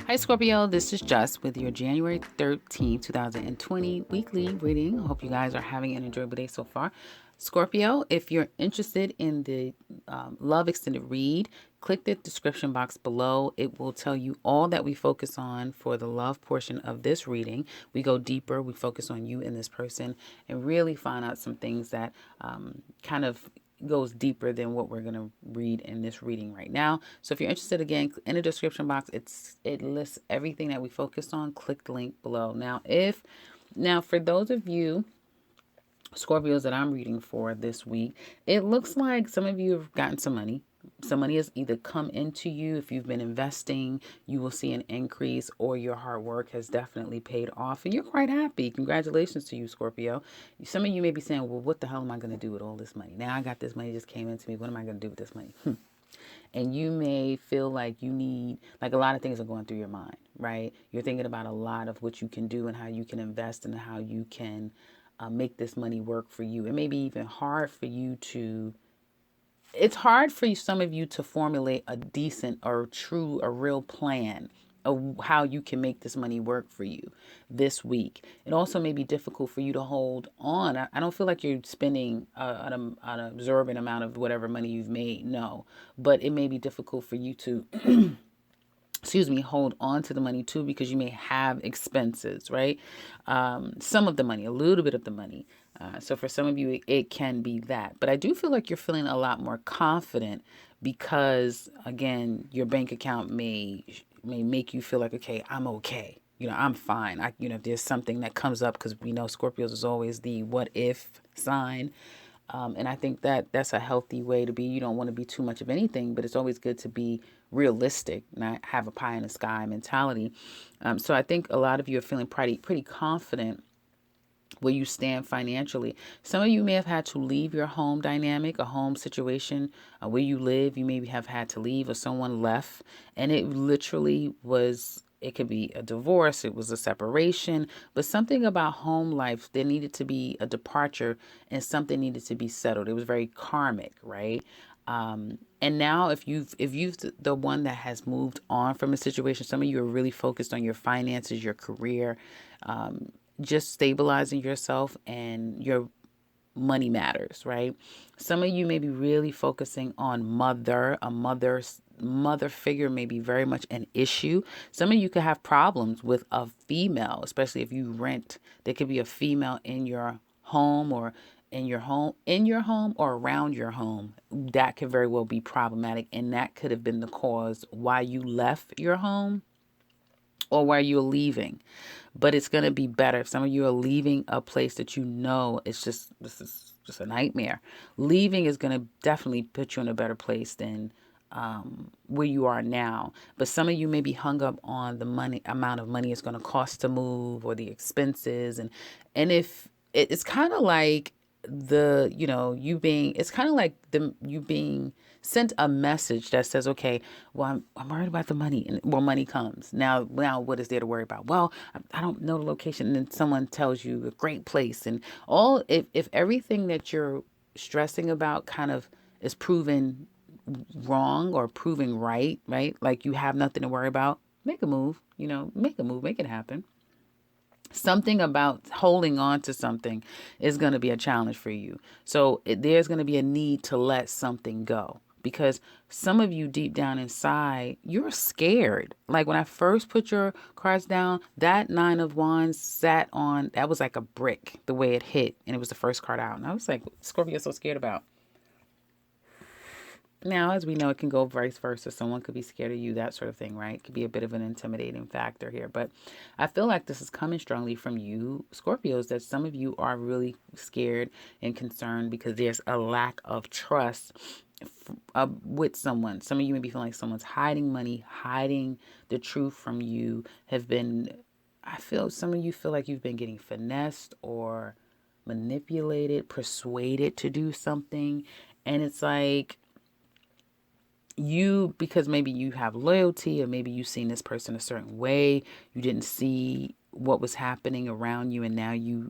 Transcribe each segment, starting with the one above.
Hi, Scorpio. This is Just with your January 13th, 2020 weekly reading. I hope you guys are having an enjoyable day so far. Scorpio, if you're interested in the Love Extended Read, click the description box below. It will tell you all that we focus on for the love portion of this reading. We go deeper, we focus on you and this person, and really find out some things that kind of goes deeper than what we're going to read in this reading right now. So if you're interested, again, in the description box, it lists everything that we focus on. Click the link below. Now for those of you Scorpios that I'm reading for this week, it looks like some of you have gotten some money. Some money has either come into you. If you've been investing, you will see an increase, or your hard work has definitely paid off and you're quite happy. Congratulations to you, Scorpio. Some of you may be saying, well, what the hell am I going to do with all this money? Now I got this money just came into me. What am I going to do with this money? And you may feel like you need, like, a lot of things are going through your mind, right? You're thinking about a lot of what you can do and how you can invest and how you can make this money work for you. It may be even hard for you to, it's hard for some of you to formulate a decent or true, a real plan of how you can make this money work for you this week. It also may be difficult for you to hold on. I don't feel like you're spending an absorbent amount of whatever money you've made. No, but it may be difficult for you to hold on to the money too, because you may have expenses, right? Some of the money, a little bit of the money. So for some of you, it can be that. But I do feel like you're feeling a lot more confident because, again, your bank account may make you feel like, okay, I'm okay. I'm fine. If there's something that comes up, because we know Scorpios is always the what if sign. And I think that that's a healthy way to be. You don't want to be too much of anything, but it's always good to be realistic, not have a pie in the sky mentality. So I think a lot of you are feeling pretty confident where you stand financially. Some of you may have had to leave your home dynamic, a home situation where you live. You maybe have had to leave, or someone left, and it literally was, it could be a divorce, it was a separation, but something about home life, there needed to be a departure and something needed to be settled. It was very karmic, right? And now if you've the one that has moved on from a situation, some of you are really focused on your finances, your career, just stabilizing yourself and your money matters, right? Some of you may be really focusing on mother figure may be very much an issue. Some of you could have problems with a female, especially if you rent. There could be a female in your home, or in your home or around your home. That could very well be problematic, and that could have been the cause why you left your home or why you're leaving. But it's going to be better if some of you are leaving a place that it's just, this is just a nightmare. Leaving is going to definitely put you in a better place than where you are now. But some of you may be hung up on the amount of money it's going to cost to move, or the expenses. And if it's kind of like it's kind of like you being sent a message that says, okay, well, I'm worried about the money, and well, money comes. Now what is there to worry about? Well, I don't know the location. And then someone tells you a great place, and if everything that you're stressing about kind of is proven wrong or proving right, like you have nothing to worry about, make a move, make it happen. Something about holding on to something is going to be a challenge for you. So there's going to be a need to let something go, because some of you deep down inside, you're scared. Like when I first put your cards down, that Nine of Wands that was like a brick, the way it hit. And it was the first card out. And I was like, Scorpio, so scared about. Now, as we know, it can go vice versa. Someone could be scared of you, that sort of thing, right? It could be a bit of an intimidating factor here. But I feel like this is coming strongly from you, Scorpios, that some of you are really scared and concerned because there's a lack of trust with someone. Some of you may be feeling like someone's hiding money, hiding the truth from you. I feel some of you feel like you've been getting finessed or manipulated, persuaded to do something. And it's like, because maybe you have loyalty, or maybe you've seen this person a certain way, you didn't see what was happening around you, and now you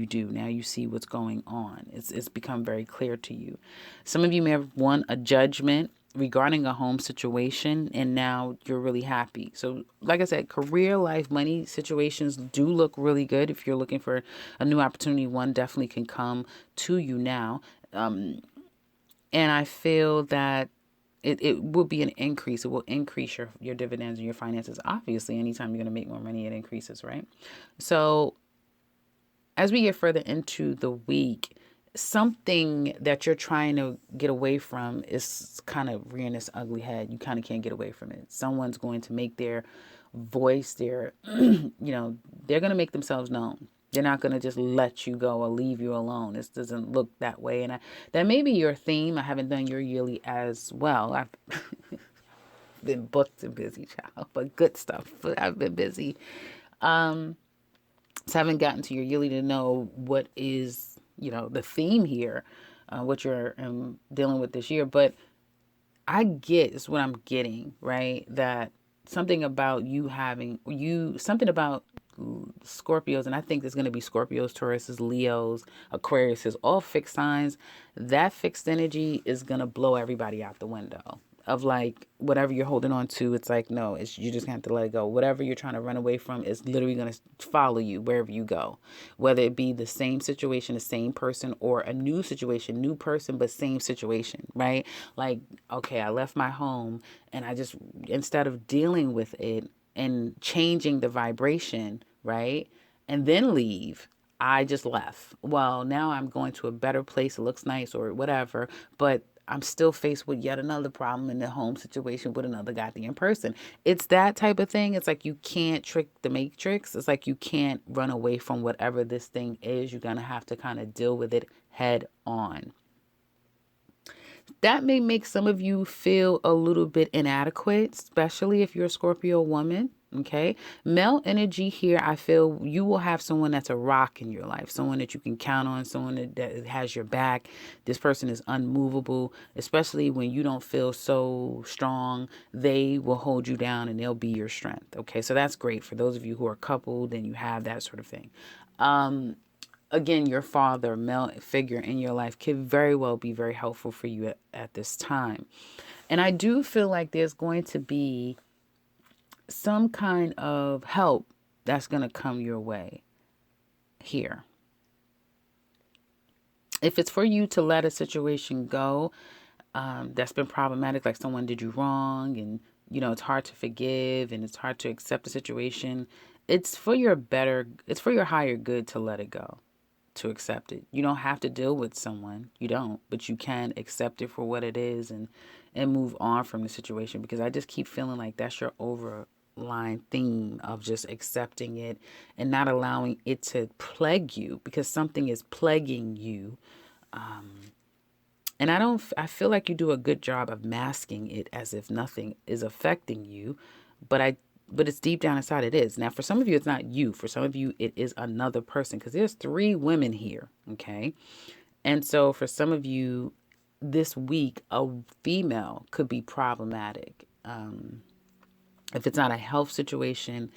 do. Now you see what's going on. It's become very clear to you. Some of you may have won a judgment regarding a home situation, and now you're really happy. So like I said, career, life, money situations do look really good. If you're looking for a new opportunity, one definitely can come to you now. And I feel that it will be an increase. It will increase your dividends and your finances. Obviously, anytime you're going to make more money, it increases, right? So as we get further into the week, something that you're trying to get away from is kind of rearing its ugly head. You kind of can't get away from it. Someone's going to make their voice, their, they're going to make themselves known. They're not going to just let you go or leave you alone. This doesn't look that way. And that may be your theme. I haven't done your yearly as well. I've been booked and busy, child, but good stuff. But I've been busy. So I haven't gotten to your yearly to know what is, the theme here, what you're dealing with this year. But I get is what I'm getting, right? That something about something about Scorpios, and I think there's going to be Scorpios, Tauruses, Leos, Aquariuses, all fixed signs. That fixed energy is going to blow everybody out the window. Of like whatever you're holding on to, it's like no, it's you just have to let it go. Whatever you're trying to run away from is literally going to follow you wherever you go, whether it be the same situation, the same person, or a new situation, new person, but same situation, right? Like, okay, I left my home, and I just, instead of dealing with it and changing the vibration, right, and then leave, I just left. Well, now I'm going to a better place. It looks nice or whatever, but I'm still faced with yet another problem in the home situation with another goddamn person. It's that type of thing. It's like you can't trick the matrix. It's like you can't run away from whatever this thing is. You're going to have to kind of deal with it head on. That may make some of you feel a little bit inadequate, especially if you're a Scorpio woman. Okay. Male energy here, I feel you will have someone that's a rock in your life, someone that you can count on, someone that has your back. This person is unmovable, especially when you don't feel so strong. They will hold you down and they'll be your strength. Okay. So that's great for those of you who are coupled and you have that sort of thing. Again, your father, male figure in your life could very well be very helpful for you at this time. And I do feel like there's going to be some kind of help that's going to come your way here. If it's for you to let a situation go that's been problematic, like someone did you wrong and, it's hard to forgive and it's hard to accept the situation, it's for your higher good to let it go, to accept it. You don't have to deal with someone. You don't, but you can accept it for what it is and move on from the situation, because I just keep feeling like that's your overline theme of just accepting it and not allowing it to plague you, because something is plaguing you. And I feel like you do a good job of masking it as if nothing is affecting you, but it's deep down inside it is. Now, for some of you, it's not you. For some of you, it is another person, because there's 3 women here, okay? And so for some of you, this week, a female could be problematic. If it's not a health situation,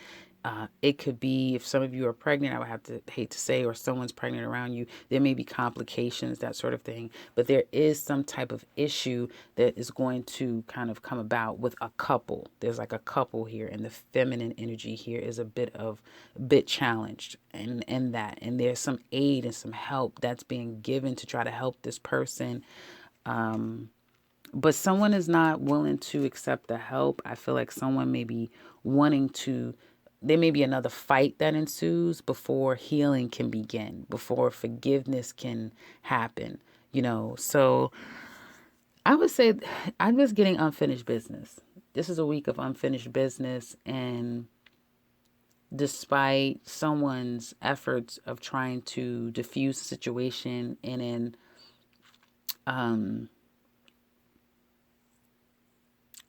it could be, if some of you are pregnant, I would hate to say, or someone's pregnant around you, there may be complications, that sort of thing. But there is some type of issue that is going to kind of come about with a couple. There's like a couple here, and the feminine energy here is a bit challenged in that. And there's some aid and some help that's being given to try to help this person. But someone is not willing to accept the help. I feel like someone may be there may be another fight that ensues before healing can begin, before forgiveness can happen, So I would say I'm just getting unfinished business. This is a week of unfinished business, and despite someone's efforts of trying to diffuse the situation in an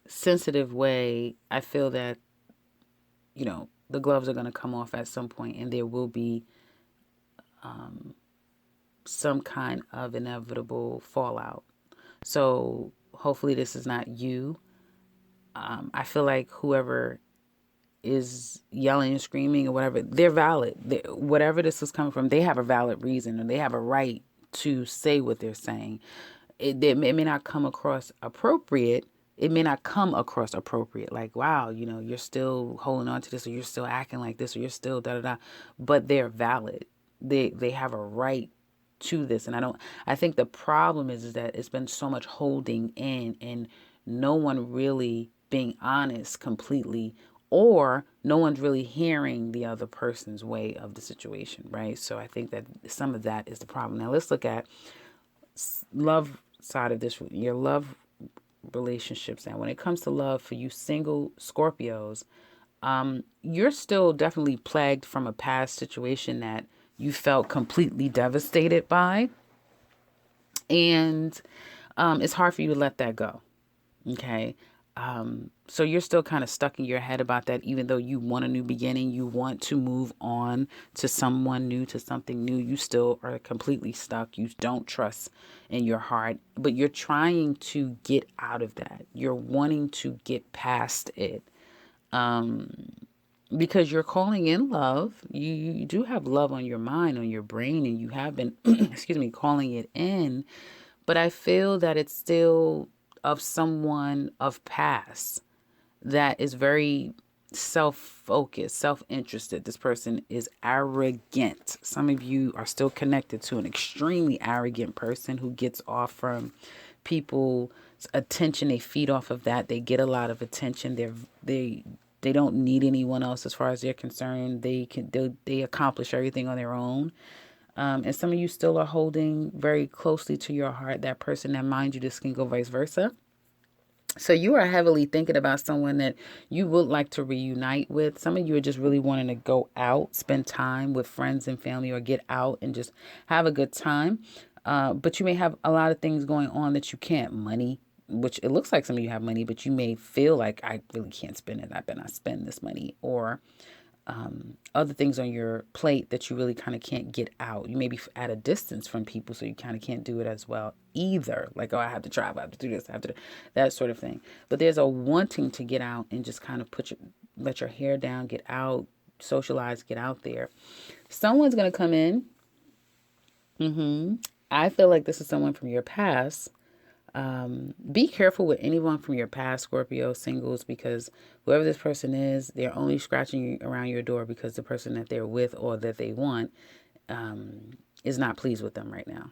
sensitive way, I feel that, the gloves are going to come off at some point, and there will be some kind of inevitable fallout. So hopefully this is not you. I feel like whoever is yelling and screaming or whatever, they're valid. Whatever this is coming from, they have a valid reason, and they have a right to say what they're saying. It may not come across appropriate, it may not come across appropriate. Like, wow, you're still holding on to this, or you're still acting like this, or you're still da da da. But they're valid. They have a right to this. And I think the problem is that it's been so much holding in, and no one really being honest completely, or no one's really hearing the other person's way of the situation, right? So I think that some of that is the problem. Now let's look at love side of this, your love relationships. Now when it comes to love, for you single Scorpios, you're still definitely plagued from a past situation that you felt completely devastated by, and it's hard for you to let that go. Okay. So you're still kind of stuck in your head about that, even though you want a new beginning, you want to move on to someone new, to something new. You still are completely stuck. You don't trust in your heart, but you're trying to get out of that. You're wanting to get past it. Because you're calling in love. You do have love on your mind, on your brain, and you have been, excuse me, calling it in. But I feel that it's still of someone of past that is very self-focused, self-interested. This person is arrogant. Some of you are still connected to an extremely arrogant person who gets off from people's attention. They feed off of that. They get a lot of attention. They don't need anyone else as far as they're concerned. They accomplish everything on their own. And some of you still are holding very closely to your heart that person that, mind you, this can go vice versa. So you are heavily thinking about someone that you would like to reunite with. Some of you are just really wanting to go out, spend time with friends and family, or get out and just have a good time. But you may have a lot of things going on that you can't. Money, which it looks like some of you have money, but you may feel like, I really can't spend it. I better not spend this money. Or other things on your plate that you really kind of can't get out. You may be at a distance from people, so you kind of can't do it as well either. Like, oh, I have to travel, I have to do this, I have to do that sort of thing. But there's a wanting to get out and just kind of let your hair down, get out, socialize, get out there. Someone's going to come in. I feel like this is someone from your past. Be careful with anyone from your past, Scorpio singles, because whoever this person is, they're only scratching around your door because the person that they're with or that they want is not pleased with them right now.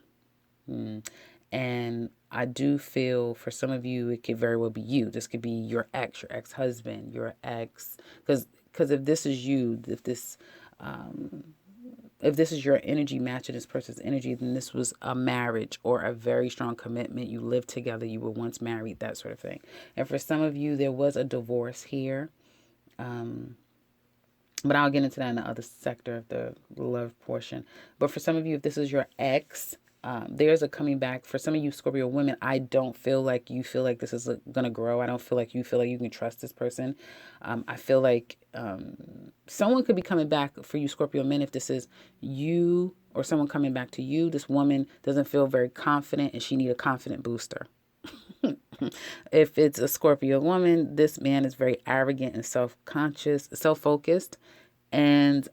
And I do feel for some of you, it could very well be you. This could be your ex-husband, your ex, because if this is you, if this is your energy matching this person's energy, then this was a marriage or a very strong commitment. You lived together, you were once married, that sort of thing. And for some of you, there was a divorce here. But I'll get into that in the other sector of the love portion. But for some of you, if this is your ex, there's a coming back. For some of you Scorpio women, I don't feel like you feel like this is going to grow. I don't feel like you feel like you can trust this person. I feel like someone could be coming back for you Scorpio men. If this is you or someone coming back to you, this woman doesn't feel very confident and she need a confident booster. If it's a Scorpio woman, this man is very arrogant and self-conscious, self-focused. And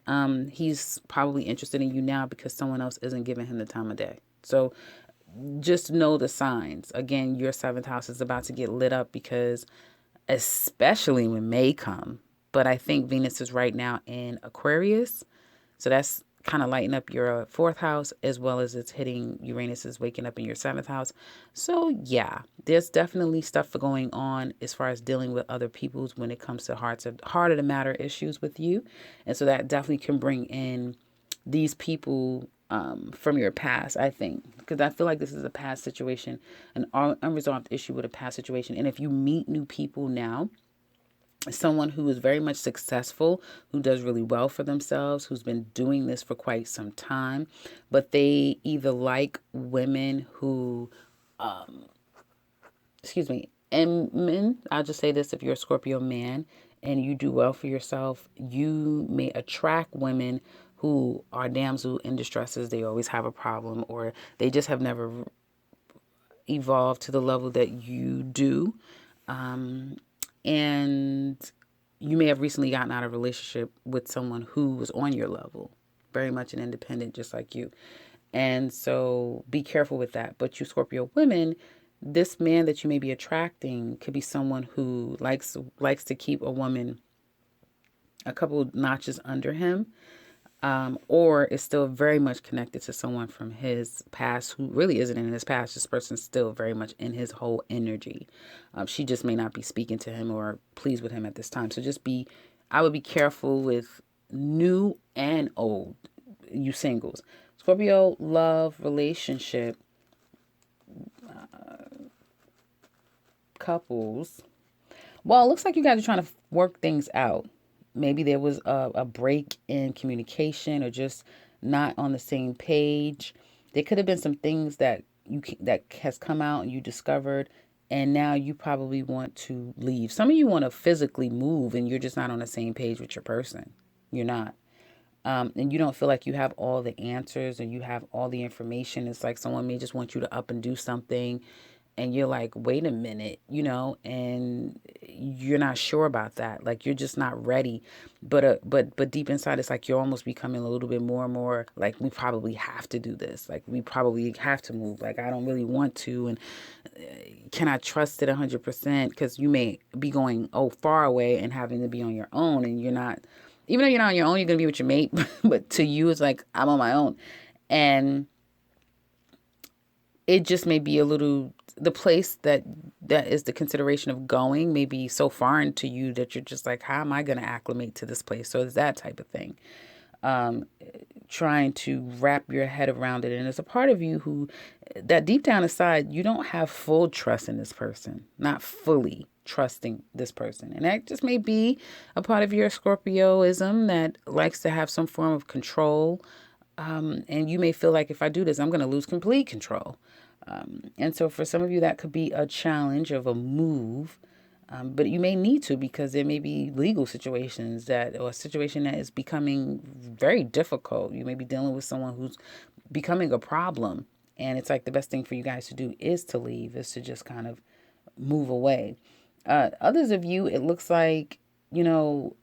he's probably interested in you now because someone else isn't giving him the time of day. So just know the signs. Again, your seventh house is about to get lit up because especially when May come. But I think Venus is right now in Aquarius. So that's kind of lighting up your fourth house, as well as it's hitting Uranus is waking up in your seventh house. So yeah, there's definitely stuff going on as far as dealing with other people's when it comes to heart of the matter issues with you. And so that definitely can bring in these people from your past, I think, because I feel like this is a past situation, an unresolved issue with a past situation. And if you meet new people now, someone who is very much successful, who does really well for themselves, who's been doing this for quite some time, but they either like women who, and men, I'll just say this, if you're a Scorpio man and you do well for yourself, you may attract women who are damsel in distresses. They always have a problem, or they just have never evolved to the level that you do. And you may have recently gotten out of a relationship with someone who was on your level, very much an independent, just like you. And so be careful with that. But you Scorpio women, this man that you may be attracting could be someone who likes to keep a woman a couple notches under him, or is still very much connected to someone from his past who really isn't in his past. This person's still very much in his whole energy. She just may not be speaking to him or pleased with him at this time. So I would be careful with new and old, you singles. Scorpio, love, relationship, couples. Well, it looks like you guys are trying to work things out. Maybe there was a break in communication or just not on the same page. There could have been some things that has come out and you discovered, and now you probably want to leave. Some of you want to physically move, and you're just not on the same page with your person. You're not. And you don't feel like you have all the answers or you have all the information. It's like someone may just want you to up and do something, and you're like, wait a minute, and you're not sure about that. Like, you're just not ready. But deep inside, it's like you're almost becoming a little bit more and more like, we probably have to do this. Like, we probably have to move. Like, I don't really want to. And can I trust it 100%? Because you may be going, far away and having to be on your own, and you're not. Even though you're not on your own, you're going to be with your mate. But to you, it's like, I'm on my own. And it just may be a little, the place that is the consideration of going may be so foreign to you that you're just like, how am I going to acclimate to this place? So it's that type of thing. Trying to wrap your head around it. And there's a part of you who, that deep down inside, you don't have full trust in this person, not fully trusting this person. And that just may be a part of your Scorpioism that likes to have some form of control. And you may feel like, if I do this, I'm going to lose complete control. And so for some of you, that could be a challenge of a move. But you may need to, because there may be legal situations or a situation that is becoming very difficult. You may be dealing with someone who's becoming a problem. And it's like the best thing for you guys to do is to leave, is to just kind of move away. Others of you, it looks like, if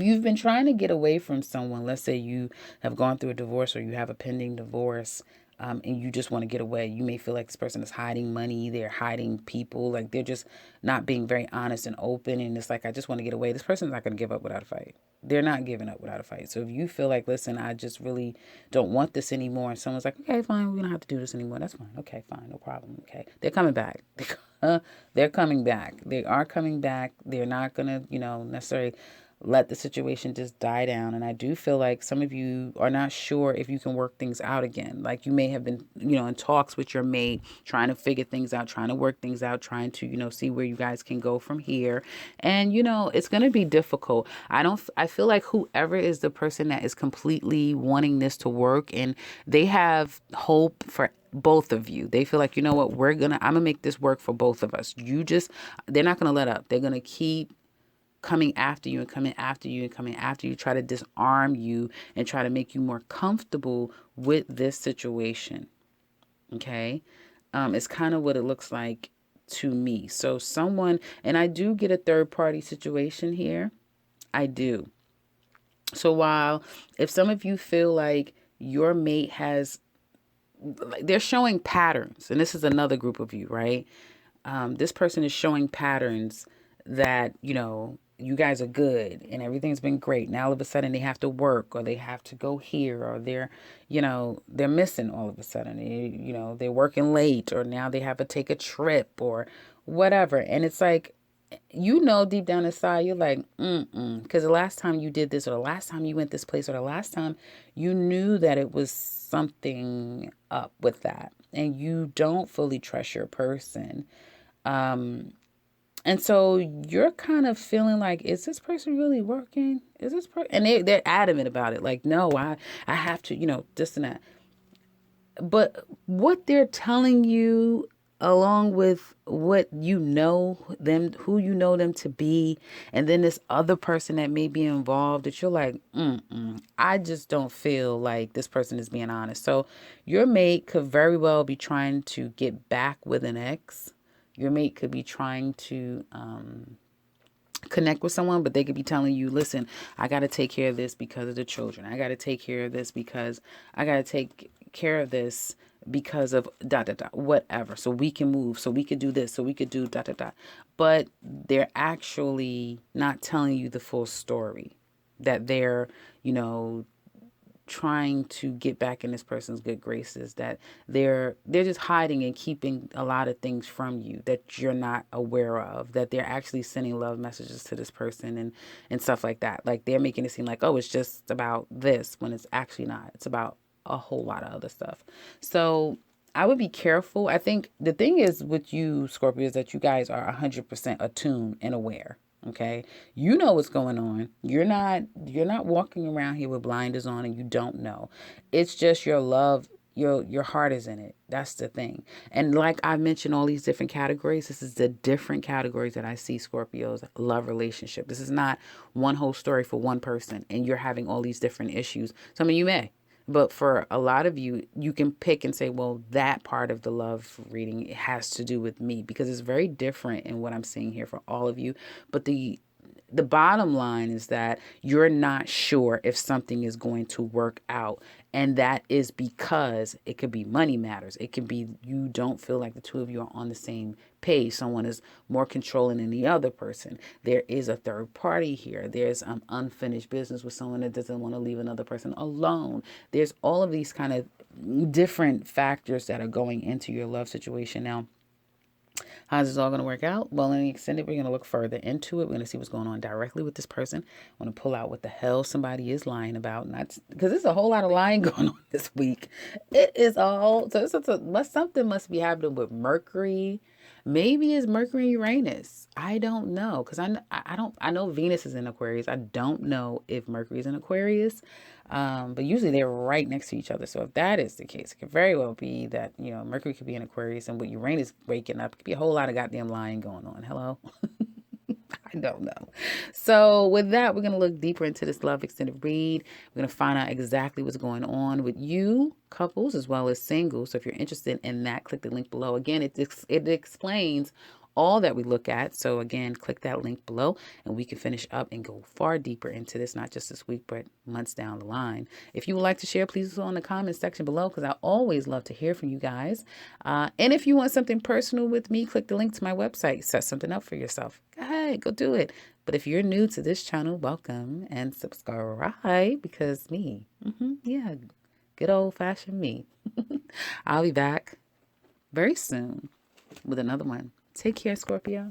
you've been trying to get away from someone, let's say you have gone through a divorce or you have a pending divorce, and you just want to get away, you may feel like this person is hiding money, they're hiding people, like they're just not being very honest and open. And it's like, I just want to get away. This person's not going to give up without a fight. They're not giving up without a fight. So if you feel like, listen, I just really don't want this anymore, and someone's like, okay, fine, we don't have to do this anymore. That's fine. Okay, fine, no problem. Okay, they're coming back. They're coming back. They are coming back. They're not going to, necessarily let the situation just die down. And I do feel like some of you are not sure if you can work things out again. Like, you may have been, in talks with your mate, trying to figure things out, trying to work things out, trying to, see where you guys can go from here. And, it's going to be difficult. I feel like whoever is the person that is completely wanting this to work, and they have hope for both of you. They feel like, you know what, I'm going to make this work for both of us. They're not going to let up. They're going to keep coming after you and coming after you and coming after you, try to disarm you and try to make you more comfortable with this situation. Okay? It's kind of what it looks like to me. So and I do get a third party situation here. I do. So if some of you feel like your mate they're showing patterns, and this is another group of you, right? This person is showing patterns that, you guys are good and everything's been great. Now all of a sudden they have to work, or they have to go here, or they're missing all of a sudden. They're working late, or now they have to take a trip or whatever. And it's like, deep down inside, you're like, because the last time you did this, or the last time you went this place, or the last time, you knew that it was something up with that, and you don't fully trust your person. And so you're kind of feeling like, is this person really working? Is this and they're adamant about it. Like, no, I have to, this and that. But what they're telling you, along with what who you know them to be, and then this other person that may be involved, that you're like, I just don't feel like this person is being honest. So your mate could very well be trying to get back with an ex. Your mate could be trying to connect with someone, but they could be telling you, listen, I got to take care of this because of the children. I got to take care of this because I got to take care of this because of dot dot dot whatever, so we can move, so we could do this, so we could do dot dot dot. But they're actually not telling you the full story, that they're, you know, trying to get back in this person's good graces, that they're just hiding and keeping a lot of things from you that you're not aware of, that they're actually sending love messages to this person and stuff like that. Like, they're making it seem like, oh, it's just about this, when it's actually not. It's about a whole lot of other stuff. So I would be careful. I think the thing is with you, Scorpio, is that you guys are 100% attuned and aware. Okay, you know what's going on. You're not walking around here with blinders on and you don't know. It's just your love, your heart is in it. That's the thing. And like I mentioned, all these different categories, this is the different categories that I see Scorpio's love relationship. This is not one whole story for one person and you're having all these different issues. Some of you may. But for a lot of you, you can pick and say, well, that part of the love reading has to do with me, because it's very different in what I'm seeing here for all of you. But the bottom line is that you're not sure if something is going to work out. And that is because it could be money matters. It could be you don't feel like the two of you are on the same page. Someone is more controlling than the other person. There is a third party here. There's unfinished business with someone that doesn't want to leave another person alone. There's all of these kind of different factors that are going into your love situation. Now, how's this all going to work out? Well, in the extended, we're going to look further into it. We're going to see what's going on directly with this person. I want to pull out what the hell somebody is lying about. Not because there's a whole lot of lying going on this week. It is all so. Something must be happening with Mercury. Maybe it's Mercury and Uranus. I don't know, because I know Venus is in Aquarius. I don't know if Mercury is in Aquarius. But usually they're right next to each other. So if that is the case, it could very well be that, Mercury could be in Aquarius, and with Uranus waking up, it could be a whole lot of goddamn lying going on. Hello? I don't know. So with that, we're going to look deeper into this love extended read. We're going to find out exactly what's going on with you, couples, as well as singles. So if you're interested in that, click the link below. Again, it explains all that we look at. So again, click that link below and we can finish up and go far deeper into this, not just this week, but months down the line. If you would like to share, please go in the comment section below, because I always love to hear from you guys. And if you want something personal with me, click the link to my website. Set something up for yourself. Go ahead, go do it. But if you're new to this channel, welcome and subscribe, because yeah, good old fashioned me. I'll be back very soon with another one. Take care, Scorpio.